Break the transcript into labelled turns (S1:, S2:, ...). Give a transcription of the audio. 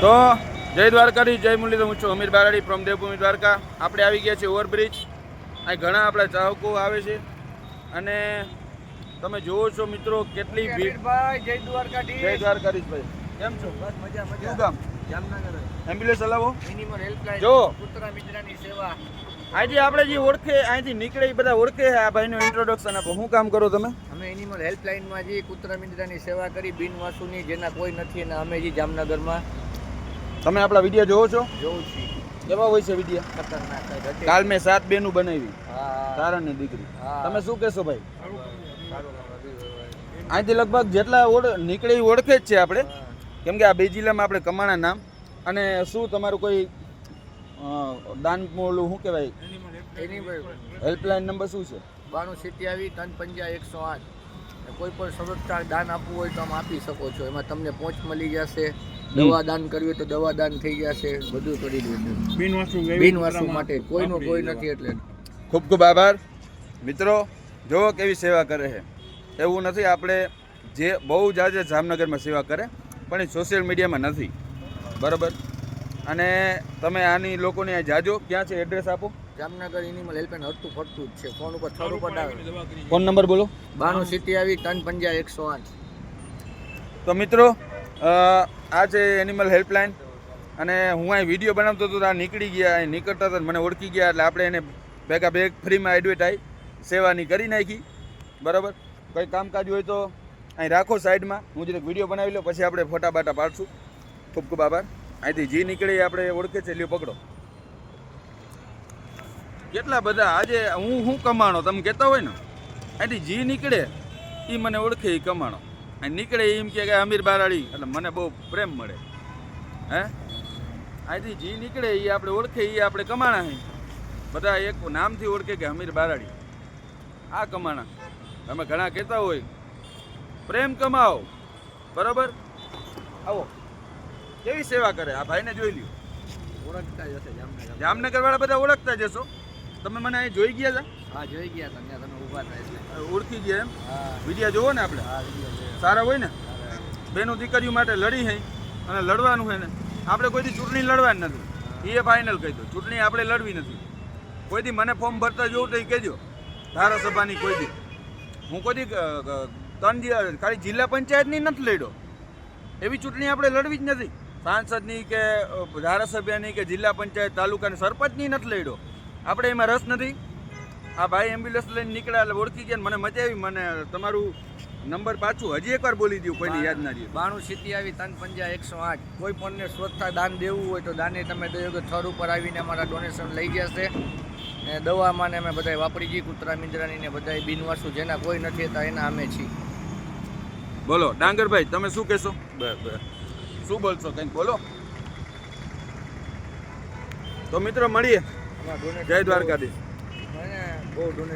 S1: તો જય દ્વારકાધીશ, જય મુરલીધર. હું છું અમીર બારાડી ફ્રોમ દેવભૂમિ દ્વારકા. આપણે આવી ગયા છીએ ઓવરબ્રિજ. અહીં ઘણા આપણા ચાહકો આવે છે અને તમે જોવો છો મિત્રો કેટલી ભીડ.
S2: જય દ્વારકાધીશ.
S1: જય દ્વારકાધીશ ભાઈ, કેમ છો?
S2: બસ મજા મજા.
S1: શું કામ?
S2: જામનગર
S1: એમ્બ્યુલન્સ ચલાવો.
S2: એનિમલ હેલ્પલાઇન
S1: જો
S2: કૂતરા મિત્રની સેવા.
S1: આજે આપણે જે ઓળખે અહીંથી નીકળે એ બધા ઓળખે. આ ભાઈનું ઇન્ટ્રોડક્શન આપો. શું કામ કરો તમે?
S2: અમે એનિમલ હેલ્પલાઇનમાં જે કૂતરા મિત્રની સેવા કરી બિનવાસુની, જેના કોઈ નથી, અને અમે જે જામનગરમાં
S1: તમે આપણા વિડીયો જોવો છો?
S2: જોઉં છીએ.
S1: કેવા હોય છે વિડીયો?
S2: ખતરનાક કઈ ઘટે.
S1: કાલ મેં 7 બેનું બનાવી,
S2: હા
S1: તારા ને દીકરી.
S2: હા.
S1: તમે શું કહેશો ભાઈ?
S2: સારું.
S1: અહીંથી લગભગ જેટલા નીકળે એ ઓળખે જ છે આપણે, કેમ કે આ બે જિલ્લામાં આપણે કમાણા નામ. અને શું તમારું કોઈ દાન ઓલું શું કહેવાય,
S2: એનિમલ
S1: હેલ્પલાઇન નંબર શું છે?
S2: 9257 કોઈ પણ સંસ્થા દાન આપવું હોય તો આમ આપી શકો છો. એમાં તમને પહોંચ મળી જશે. દવા દાન કરવી હોય તો દવા દાન થઈ જશે. બધું કરી દેશે બિનવાસુ માટે. કોઈનું કોઈ નથી. એટલે
S1: ખૂબ ખૂબ આભાર મિત્રો. જોવો કેવી સેવા કરે છે. એવું નથી આપણે જે બહુ જાજે જામનગરમાં સેવા કરે, પણ એ સોશિયલ મીડિયામાં નથી, બરાબર? અને તમે આની લોકોને આ જાજો. ક્યાં છે એડ્રેસ આપો?
S2: જામનગર એનિમલ હેલ્પલાઇન હરતું ફરતું જ છે. ફોન ઉપર થર્ડ ઉપર આવે.
S1: ફોન નંબર બોલો.
S2: 9257
S1: તો મિત્રો આ છે એનિમલ હેલ્પલાઇન. અને હું અહીં વિડીયો બનાવતો હતો, આ નીકળી ગયા, અહીં નીકળતા હતા મને ઓળખી ગયા, એટલે આપણે એને ભેગા ભેગ ફ્રીમાં એડવર્ટાઈઝ સેવાની કરી નાખી, બરાબર? કંઈ કામકાજ હોય તો અહીં રાખો સાઈડમાં, હું જરાક વિડીયો બનાવી લો, પછી આપણે ફોટા બાટા પાડશું. ખૂબ ખૂબ આભાર. અહીંથી જે નીકળે એ આપણે ઓળખે છે, લ્યો પકડો. કેટલા બધા આજે હું કમાણો, તમે કહેતા હોય ને, અહીંથી જે નીકળે એ મને ઓળખે, એ કમાણો. અહીં નીકળે એમ કે અમીર બારાડી, એટલે મને બહુ પ્રેમ મળે. હે, અહીંથી જે નીકળે એ આપણે ઓળખે, એ આપણે કમાણા. હે બધા એક નામથી ઓળખે કે અમીર બારાડી, આ કમાણા. તમે ઘણા કહેતા હોય પ્રેમ કમાવો, બરાબર? આવો, કેવી સેવા કરે આ ભાઈને, જોઈ લ્યો.
S2: ઓળખતા જ હશે જામનગર.
S1: જામનગર વાળા બધા ઓળખતા જશો. તમે મને અહીં જોઈ ગયા હતા?
S2: હા જોઈ ગયા હતા. ત્યાં તમે ઊભા હતા એટલે
S1: ઓળખી ગયા એમ?
S2: હા
S1: વિડીયો જોવો ને આપણે,
S2: હા વિડીયો
S1: સારા હોય ને. બેનું દીકરીઓ માટે લડી હે અને લડવાનું છે ને. આપણે કોઈથી ચૂંટણી લડવાની નથી, એ ફાઇનલ કહી દો. ચૂંટણી આપણે લડવી નથી. કોઈથી મને ફોર્મ ભરતા જોવું તો એ કહેજો. ધારાસભાની કોઈથી હું કોઈથી ખાલી જિલ્લા પંચાયતની નથી લડ્યો. એવી ચૂંટણી આપણે લડવી જ નથી. સાંસદની કે ધારાસભ્યની કે જિલ્લા પંચાયત તાલુકાની સરપંચની નથી લડ્યો. આપણે એમાં રસ નથી. આ ભાઈ એમ્બ્યુલન્સ લઈને નીકળ્યા એટલે ઓળખી ગયા. મને મજા આવી. મને તમારું નંબર પાછું હજી એકવાર બોલી દઉં, કોઈને યાદ ના રહ્યું.
S2: 9257 કોઈ પણને સ્વચ્છતા દાન દેવું હોય તો દાને તમે દયો કે થર ઉપર આવીને અમારા ડોનેશન લઈ જશે. ને દવામાં ને અમે બધાય વાપરી જઈએ. કૂતરા મીંદરાની ને બધાય બિનવાસુ, જેના કોઈ નથી હતા એના અમે છીએ.
S1: બોલો ડાંગરભાઈ, તમે શું કહેશો? શું બોલશો? કંઈક બોલો. તો મિત્રો મળીએ. જય દ્વારકાધીશ.
S2: બહુ ડોનેશન